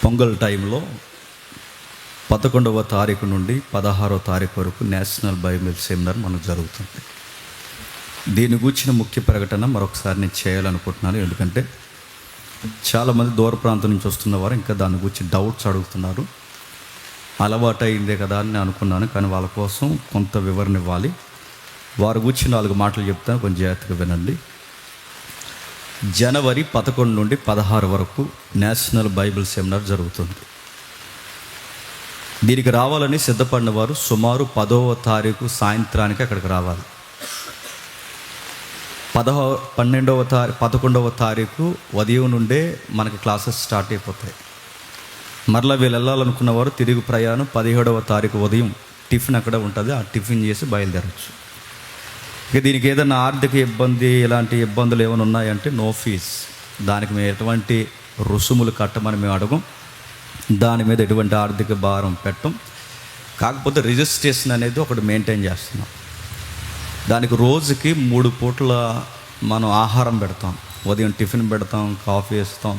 పొంగల్ టైంలో 11వ తారీఖు నుండి 16వ తారీఖు వరకు నేషనల్ బైబిల్ సెమినార్ మనకు జరుగుతుంది. దీని గురించిన ముఖ్య ప్రకటన మరొకసారి నేను చేయాలనుకుంటున్నాను. ఎందుకంటే చాలామంది దూర ప్రాంతం నుంచి వస్తున్నవారు ఇంకా దాని గురించి డౌట్స్ అడుగుతున్నారు. అలవాటు అయిందే కదా అని నేను అనుకున్నాను, కానీ వాళ్ళ కోసం కొంత వివరణ ఇవ్వాలి. వారి గురించి 4 మాటలు చెప్తాను, కొంచెం జాగ్రత్తగా వినండి. జనవరి 11 నుండి 16 వరకు నేషనల్ బైబిల్ సెమినార్ జరుగుతుంది. దీనికి రావాలని సిద్ధపడిన వారు సుమారు 10వ తారీఖు సాయంత్రానికి అక్కడికి రావాలి. 11వ తారీఖు ఉదయం నుండే మనకి క్లాసెస్ స్టార్ట్ అయిపోతాయి. మరలా వీళ్ళు వెళ్ళాలనుకున్న వారు తిరిగి ప్రయాణం 17వ తారీఖు ఉదయం టిఫిన్ అక్కడ ఉంటుంది, ఆ టిఫిన్ చేసి బయలుదేరచ్చు. ఇక దీనికి ఏదైనా ఆర్థిక ఇబ్బంది, ఇలాంటి ఇబ్బందులు ఏమైనా ఉన్నాయంటే నో ఫీజ్. దానికి మేము ఎటువంటి రుసుములు కట్టమని మేము అడగం, దాని మీద ఎటువంటి ఆర్థిక భారం పెట్టం. కాకపోతే రిజిస్ట్రేషన్ అనేది ఒకటి మెయింటైన్ చేస్తున్నాం. దానికి రోజుకి 3 పూట్ల మనం ఆహారం పెడతాం. ఉదయం టిఫిన్ పెడతాం, కాఫీ ఇస్తాం,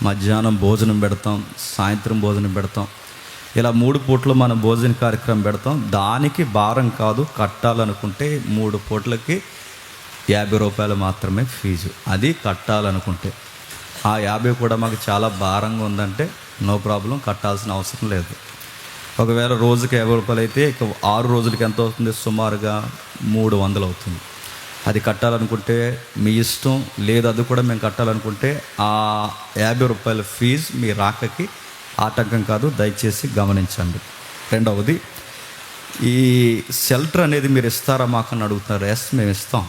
మధ్యాహ్నం భోజనం పెడతాం, సాయంత్రం భోజనం పెడతాం. ఇలా 3 పూట్ల మనం భోజన కార్యక్రమం పెడతాం. దానికి భారం కాదు, కట్టాలనుకుంటే 3 పూట్లకి 50 రూపాయలు మాత్రమే ఫీజు. అది కట్టాలనుకుంటే. ఆ 50 కూడా మాకు చాలా భారంగా ఉందంటే నో ప్రాబ్లం, కట్టాల్సిన అవసరం లేదు. ఒకవేళ రోజుకి 50 రూపాయలు అయితే ఇక 6 రోజులకి ఎంత అవుతుంది? సుమారుగా 300 అవుతుంది. అది కట్టాలనుకుంటే మీ ఇష్టం, లేదు అది కూడా మేము కట్టాలనుకుంటే ఆ 50 రూపాయల ఫీజు మీ రాకకి ఆటంకం కాదు, దయచేసి గమనించండి. రెండవది, ఈ షెల్టర్ అనేది మీరు ఇస్తారా మాకు అని అడుగుతున్నారు. ఎస్, మేము ఇస్తాం.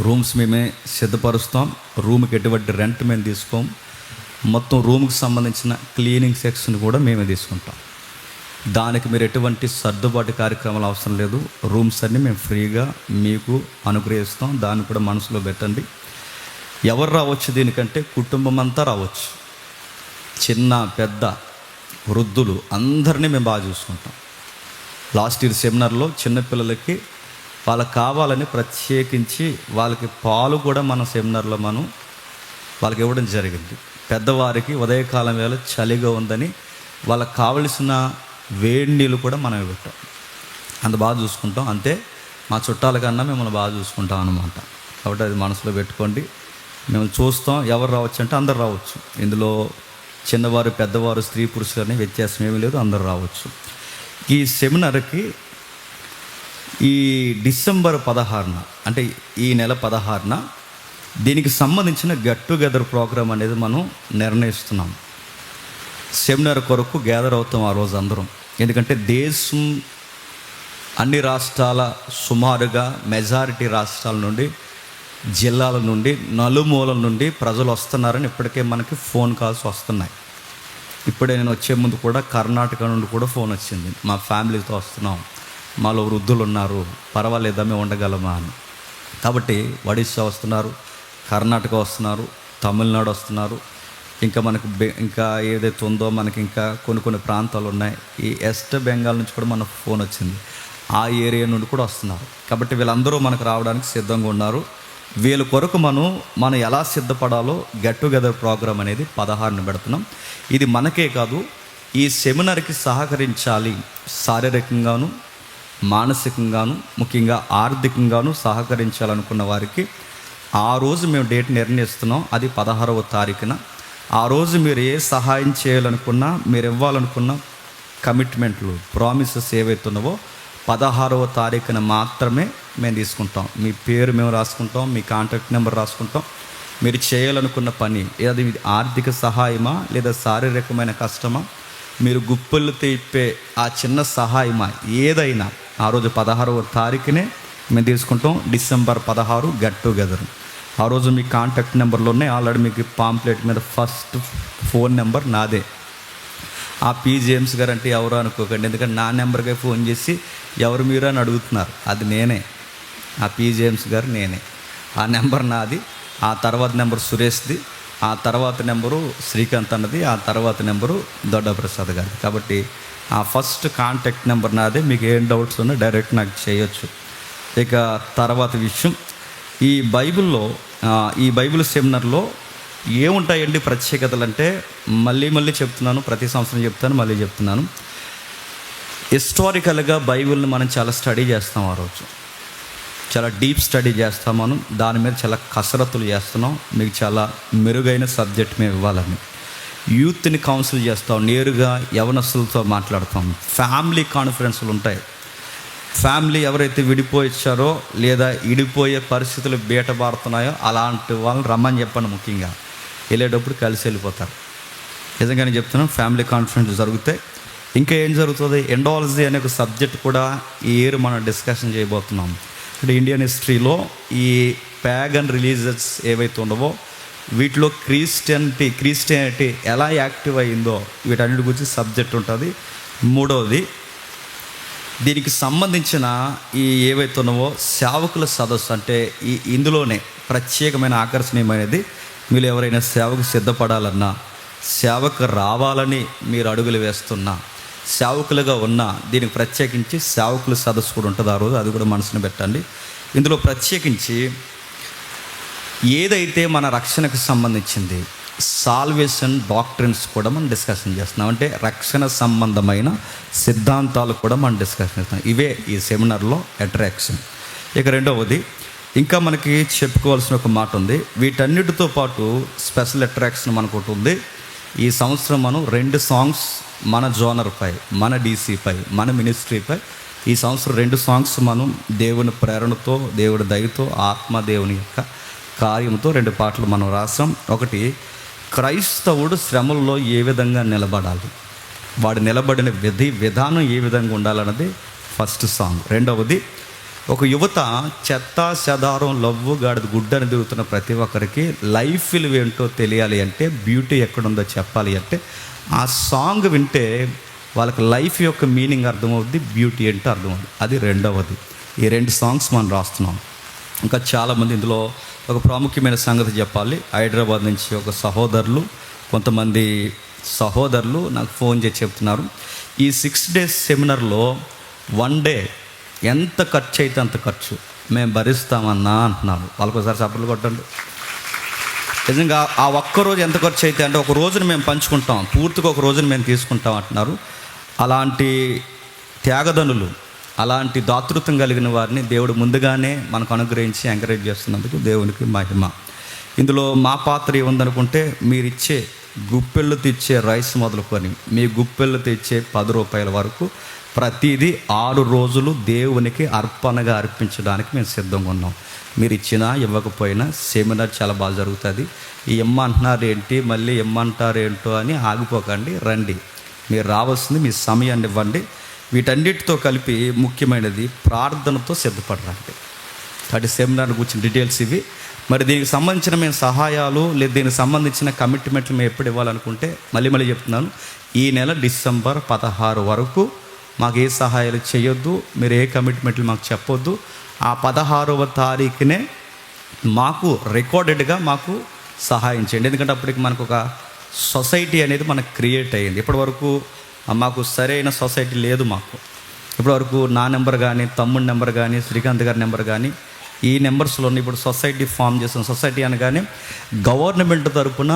రూమ్స్ మేమే సిద్ధపరుస్తాం. రూమ్కి ఎటువంటి రెంట్ మేము తీసుకోం. మొత్తం రూమ్కి సంబంధించిన క్లీనింగ్ సెక్షన్ కూడా మేమే తీసుకుంటాం. దానికి మీరు ఎటువంటి సర్దుబాటు కార్యక్రమాలు అవసరం లేదు. రూమ్స్ అన్నీ మేము ఫ్రీగా మీకు అనుగ్రహిస్తాం. దాన్ని కూడా మనసులో పెట్టండి. ఎవరు రావచ్చు దీనికంటే? కుటుంబం అంతా రావచ్చు. చిన్న పెద్ద వృద్ధులు అందరినీ మేము బాగా చూసుకుంటాం. లాస్ట్ ఇయర్ సెమినార్లో చిన్నపిల్లలకి వాళ్ళకి కావాలని ప్రత్యేకించి వాళ్ళకి పాలు కూడా మన సెమినార్లో మనం వాళ్ళకి ఇవ్వడం జరిగింది. పెద్దవారికి ఉదయకాలం వేళ చలిగా ఉందని వాళ్ళకి కావలసిన వేడి నీళ్ళు కూడా మనం ఇవ్వటం. అంత బాగా చూసుకుంటాం. అంతే, మా చుట్టాల కన్నా మిమ్మల్ని బాగా చూసుకుంటాం అన్నమాట. కాబట్టి అది మనసులో పెట్టుకోండి. మిమ్మల్ని చూస్తాం. ఎవరు రావచ్చు అంటే అందరు రావచ్చు. ఇందులో చిన్నవారు, పెద్దవారు, స్త్రీ పురుషులు అనే వ్యత్యాసం ఏమీ లేదు, అందరు రావచ్చు. ఈ సెమినార్కి ఈ డిసెంబర్ 16న, అంటే ఈ నెల 16న దీనికి సంబంధించిన గెట్ టుగెదర్ ప్రోగ్రామ్ అనేది మనం నిర్ణయిస్తున్నాం. సెమినార్ కొరకు గ్యాదర్ అవుతాం ఆ రోజు అందరం. ఎందుకంటే దేశం అన్ని రాష్ట్రాల, సుమారుగా మెజారిటీ రాష్ట్రాల నుండి, జిల్లాల నుండి, నలుమూలల నుండి ప్రజలు వస్తున్నారని ఇప్పటికే మనకి ఫోన్ కాల్స్ వస్తున్నాయి. ఇప్పుడే నేను వచ్చే ముందు కూడా కర్ణాటక నుండి కూడా ఫోన్ వచ్చింది. మా ఫ్యామిలీతో వస్తున్నాం, మాలో వృద్ధులు ఉన్నారు, పర్వాలేదా మేము ఉండగలమా అని. కాబట్టి ఒడిశా వస్తున్నారు, కర్ణాటక వస్తున్నారు, తమిళనాడు వస్తున్నారు. ఇంకా మనకు ఇంకా ఏదైతే ఉందో మనకి ఇంకా కొన్ని ప్రాంతాలు ఉన్నాయి. ఈ వెస్ట్ బెంగాల్ నుంచి కూడా మనకు ఫోన్ వచ్చింది. ఆ ఏరియా నుండి కూడా వస్తున్నారు. కాబట్టి వీళ్ళందరూ మనకు రావడానికి సిద్ధంగా ఉన్నారు. వీళ్ళ కొరకు మనం ఎలా సిద్ధపడాలో గెట్ టుగెదర్ ప్రోగ్రామ్ అనేది 16ని పెడుతున్నాం. ఇది మనకే కాదు, ఈ సెమినార్కి సహకరించాలి, శారీరకంగాను, మానసికంగాను, ముఖ్యంగా ఆర్థికంగాను సహకరించాలనుకున్న వారికి ఆ రోజు మేము డేట్ నిర్ణయిస్తున్నాం. అది 16వ తారీఖున. ఆ రోజు మీరు ఏ సహాయం చేయాలనుకున్నా, మీరు ఇవ్వాలనుకున్న కమిట్మెంట్లు, ప్రామిసెస్ ఏవైతున్నావో 16వ తారీఖున మాత్రమే మేము తీసుకుంటాం. మీ పేరు మేము రాసుకుంటాం, మీ కాంటాక్ట్ నెంబర్ రాసుకుంటాం. మీరు చేయాలనుకున్న పని, అది ఆర్థిక సహాయమా లేదా శారీరకమైన కష్టమా, మీరు గుప్పలు తెప్పే ఆ చిన్న సహాయమా, ఏదైనా ఆ రోజు 16వ తారీఖునే మేము తీసుకుంటాం. December 16 get together. ఆ రోజు మీ కాంటాక్ట్ నెంబర్లు ఉన్నాయి. ఆల్రెడీ మీకు పాంప్లెట్ మీద ఫస్ట్ ఫోన్ నెంబర్ నాదే. ఆ పి జేమ్స్ గారు అంటే ఎవరు అనుకోకండి, ఎందుకంటే నా నెంబర్కే ఫోన్ చేసి ఎవరు మీరు అని అడుగుతున్నారు. అది నేనే, ఆ పి జేమ్స్ గారు నేనే. ఆ నెంబర్ నాది. ఆ తర్వాత నెంబర్ సురేష్ది, ఆ తర్వాత నెంబరు శ్రీకాంత్ అన్నది, ఆ తర్వాత నెంబరు దొడ్డప్రసాద్ గారి. కాబట్టి ఆ ఫస్ట్ కాంటాక్ట్ నెంబర్ నాదే. మీకు ఏం డౌట్స్ ఉన్నా డైరెక్ట్ నాకు చేయొచ్చు. ఇక తర్వాత విషయం, ఈ బైబిల్ సెమినార్లో ఏముంటాయండి ప్రత్యేకతలు అంటే, మళ్ళీ చెప్తున్నాను, ప్రతి సంవత్సరం చెప్తాను, మళ్ళీ చెప్తున్నాను. హిస్టారికల్గా బైబిల్ని మనం చాలా స్టడీ చేస్తాం. ఆ రోజు చాలా డీప్ స్టడీ చేస్తాం. మనం దాని మీద చాలా కసరత్తులు చేస్తున్నాం. మీకు చాలా మెరుగైన సబ్జెక్ట్ మేము ఇవ్వాలని యూత్ని కౌన్సిల్ చేస్తాం. నేరుగా యవనస్తులతో మాట్లాడతాం. ఫ్యామిలీ కాన్ఫరెన్స్లు ఉంటాయి. ఫ్యామిలీ ఎవరైతే విడిపోయిచ్చారో లేదా విడిపోయే పరిస్థితులు బీటబారుతున్నాయో అలాంటి వాళ్ళని రమ్మని చెప్పండి. ముఖ్యంగా వెళ్ళేటప్పుడు కలిసి వెళ్ళిపోతారు. నిజంగానే చెప్తున్నాం. ఫ్యామిలీ కాన్ఫరెన్స్ జరుగుతాయి. ఇంకా ఏం జరుగుతుంది, ఎండాలజీ అనే ఒక సబ్జెక్ట్ కూడా ఈ ఇయర్ మనం డిస్కషన్ చేయబోతున్నాం. అంటే ఇండియన్ హిస్టరీలో ఈ ప్యాగన్ రిలీజియస్ ఏవైతే ఉండవో వీటిలో క్రిస్టియానిటీ ఎలా యాక్టివ్ అయిందో వీటన్నిటి గురించి సబ్జెక్ట్ ఉంటుంది. మూడవది, దీనికి సంబంధించిన ఈ ఏవైతే ఉన్నావో సేవకుల సదస్సు, అంటే ఇందులోనే ప్రత్యేకమైన ఆకర్షణీయమైనది. మీరు ఎవరైనా సేవకు సిద్ధపడాలన్నా, సేవకు రావాలని మీరు అడుగులు వేస్తున్నా, సేవకులుగా ఉన్నా, దీనికి ప్రత్యేకించి సేవకుల సదస్సు కూడా ఉంటుంది ఆ రోజు. అది కూడా మనసుని పెట్టండి. ఇందులో ప్రత్యేకించి ఏదైతే మన రక్షణకు సంబంధించింది సాల్వేషన్ డాక్ట్రిన్స్ కూడా మనం డిస్కషన్ చేస్తున్నాం. అంటే రక్షణ సంబంధమైన సిద్ధాంతాలు కూడా మనం డిస్కషన్ చేస్తున్నాం. ఇవే ఈ సెమినార్లో అట్రాక్షన్. ఇక రెండవది, ఇంకా మనకి చెప్పుకోవాల్సిన ఒక మాట ఉంది. వీటన్నిటితో పాటు స్పెషల్ అట్రాక్షన్ మనకు ఒకటి ఉంది. ఈ సంవత్సరం మనం 2 సాంగ్స్ మన జోనర్పై, మన డీసీపై, మన మినిస్ట్రీపై ఈ సంవత్సరం 2 సాంగ్స్ మనం దేవుని ప్రేరణతో, దేవుడి దయతో, ఆత్మదేవుని యొక్క కార్యంతో 2 పాటలు మనం రాసాం. ఒకటి, క్రైస్తవుడు శ్రమల్లో ఏ విధంగా నిలబడాలి, వాడు నిలబడిన విధానం ఏ విధంగా ఉండాలన్నది ఫస్ట్ సాంగ్. రెండవది, ఒక యువత చెత్త చెదారం లవ్వు గాడిద గుడ్డని తిరుగుతున్న ప్రతి ఒక్కరికి లైఫ్ విలువ ఏంటో తెలియాలి అంటే, బ్యూటీ ఎక్కడుందో చెప్పాలి అంటే ఆ సాంగ్ వింటే వాళ్ళకి లైఫ్ యొక్క మీనింగ్ అర్థమవుద్ది, బ్యూటీ ఏంటో అర్థమవుద్ది. అది రెండవది. ఈ 2 సాంగ్స్ మనం రాస్తున్నాం. ఇంకా చాలామంది ఇందులో ఒక ప్రాముఖ్యమైన సంగతి చెప్పాలి. హైదరాబాద్ నుంచి ఒక కొంతమంది సహోదరులు నాకు ఫోన్ చేసి చెప్తున్నారు, ఈ 6 days సెమినార్లో 1 day ఎంత ఖర్చు అయితే అంత ఖర్చు మేము భరిస్తామన్నా అంటున్నారు. వాళ్ళకోసారి చప్పట్లు కొట్టండి. నిజంగా ఆ ఒక్కరోజు ఎంత ఖర్చు అయితే అంటే ఒక రోజుని మేము పంచుకుంటాం, పూర్తిగా ఒక రోజుని మేము తీసుకుంటాం అంటున్నారు. అలాంటి త్యాగదనులు, అలాంటి దాతృత్వం కలిగిన వారిని దేవుడు ముందుగానే మనకు అనుగ్రహించి ఎంకరేజ్ చేస్తున్నందుకు దేవునికి మహిమ. ఇందులో మా పాత్ర ఏముందనుకుంటే, మీరిచ్చే గుప్పెళ్ళు తెచ్చే రైస్ మొదలుకొని మీ గుప్పెళ్ళు తెచ్చే 10 రూపాయల వరకు ప్రతిదీ 6 రోజులు దేవునికి అర్పణగా అర్పించడానికి మేము సిద్ధంగా ఉన్నాం. మీరు ఇచ్చినా ఇవ్వకపోయినా సెమినార్ చాలా బాగా జరుగుతుంది. ఈ అంటున్నారు ఏంటి, మళ్ళీ అంటారు ఏంటో అని ఆగిపోకండి, రండి. మీరు రావాల్సింది మీ సమయాన్ని ఇవ్వండి. వీటన్నిటితో కలిపి ముఖ్యమైనది ప్రార్థనతో సిద్ధపడరండి. కాబట్టి సెమినార్ గురించి డీటెయిల్స్ ఇవి. మరి దీనికి సంబంధించిన మేము సహాయాలు లేదా దీనికి సంబంధించిన కమిట్మెంట్లు మేము ఎప్పుడు ఇవ్వాలనుకుంటే మళ్ళీ చెప్తున్నాను, ఈ నెల డిసెంబర్ 16 వరకు మాకు ఏ సహాయాలు చేయొద్దు, మీరు ఏ కమిట్మెంట్లు మాకు చెప్పొద్దు. ఆ 16వ తారీఖునే మాకు రికార్డెడ్గా మాకు సహాయం చేయండి. ఎందుకంటే అప్పటికి మనకు ఒక సొసైటీ అనేది మనకు క్రియేట్ అయ్యింది. ఇప్పటివరకు మాకు సరైన సొసైటీ లేదు. మాకు ఇప్పటివరకు నా నెంబర్ కానీ, తమ్ముడి నెంబర్ కానీ, శ్రీకాంత్ గారి నెంబర్ కానీ, ఈ నెంబర్స్లో ఇప్పుడు సొసైటీ ఫామ్ చేసిన సొసైటీ అనగానే గవర్నమెంట్ తరపున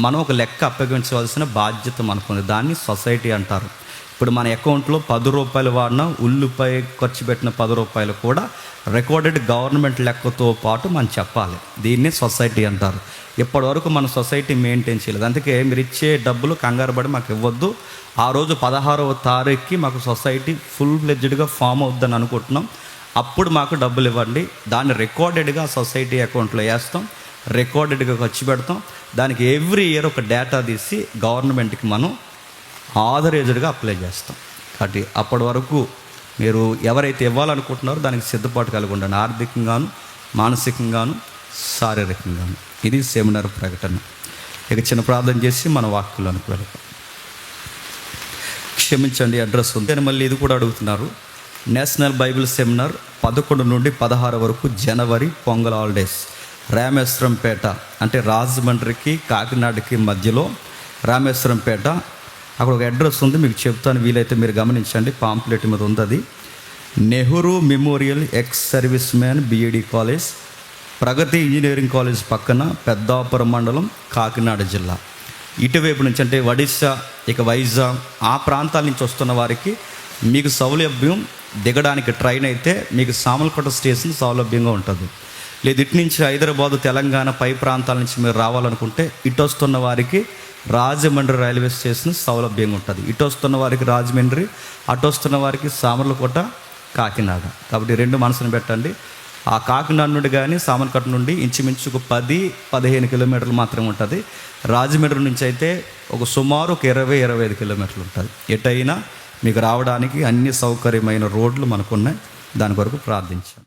మనం ఒక లెక్క అప్పగించవలసిన బాధ్యత మనకుంది. దాన్ని సొసైటీ అంటారు. ఇప్పుడు మన అకౌంట్లో 10 రూపాయలు వాడినా ఉల్లిపై ఖర్చు పెట్టిన 10 రూపాయలు కూడా రికార్డెడ్ గవర్నమెంట్ లెక్కతో పాటు మనం చెప్పాలి. దీన్ని సొసైటీ అంటారు. ఇప్పటివరకు మన సొసైటీ మెయింటైన్ చేయలేదు. అందుకే మీరు ఇచ్చే డబ్బులు కంగారు పడి మాకు ఇవ్వద్దు. ఆ రోజు 16వ తారీఖుకి మాకు సొసైటీ ఫుల్ ఫ్లెడ్జ్డ్గా ఫామ్ అవుద్దని అనుకుంటున్నాం. అప్పుడు మాకు డబ్బులు ఇవ్వండి. దాన్ని రికార్డెడ్గా సొసైటీ అకౌంట్లో వేస్తాం, రికార్డెడ్గా ఖర్చు పెడతాం. దానికి ఎవ్రీ ఇయర్ ఒక డేటా తీసి గవర్నమెంట్కి మనం ఆథరైజ్డ్గా అప్లై చేస్తాం. కాబట్టి అప్పటి వరకు మీరు ఎవరైతే ఇవ్వాలనుకుంటున్నారో దానికి సిద్ధపాటు కలిగి ఉండండి, ఆర్థికంగాను, మానసికంగాను, శారీరకంగాను. ఇది సెమినార్ ప్రకటన. ఇక చిన్న ప్రార్థన చేసి మన వాక్యంలోనికి వెళ్తాం. క్షమించండి, అడ్రస్ ఉంది. మళ్ళీ ఇది కూడా అడుగుతున్నారు. నేషనల్ బైబిల్ సెమినార్ 11 నుండి 16 వరకు జనవరి పొంగల్ హాలిడేస్, రామేశ్వరంపేట, అంటే రాజమండ్రికి కాకినాడకి మధ్యలో రామేశ్వరంపేట. అక్కడ ఒక అడ్రస్ ఉంది, మీకు చెప్తాను, వీలైతే మీరు గమనించండి. పాంప్లెట్ మీద ఉంది. అది Nehru memorial ex service man BED college, Pragati engineering college పక్కన పెద్దాపురం మండలం, కాకినాడ జిల్లా. ఇటువైపు నుంచి అంటే ఒడిశా, ఇక వైజాగ్ ఆ ప్రాంతాల నుంచి వస్తున్న వారికి మీకు సౌలభ్యం దిగడానికి ట్రైన్ అయితే మీకు సామర్లకోట స్టేషన్ సౌలభ్యంగా ఉంటుంది. లేదు ఇటు నుంచి హైదరాబాదు, తెలంగాణ పై ప్రాంతాల నుంచి మీరు రావాలనుకుంటే ఇటు వస్తున్న వారికి రాజమండ్రి రైల్వే స్టేషన్ సౌలభ్యంగా ఉంటుంది. ఇటు వస్తున్న వారికి రాజమండ్రి, అటు వస్తున్న వారికి సామర్లకోట, కాకినాడ. కాబట్టి రెండు మనసును పెట్టండి. ఆ కాకినాడ నుండి కానీ సామర్లకోట నుండి ఇంచుమించు 10-15 కిలోమీటర్లు మాత్రమే ఉంటుంది. రాజమండ్రి నుంచి అయితే సుమారు 20-25 కిలోమీటర్లు ఉంటుంది. ఎటైనా మీకు రావడానికి అన్ని సౌకర్యమైన రోడ్లు మనకున్నాయి. దాని కొరకు ప్రార్థించాం.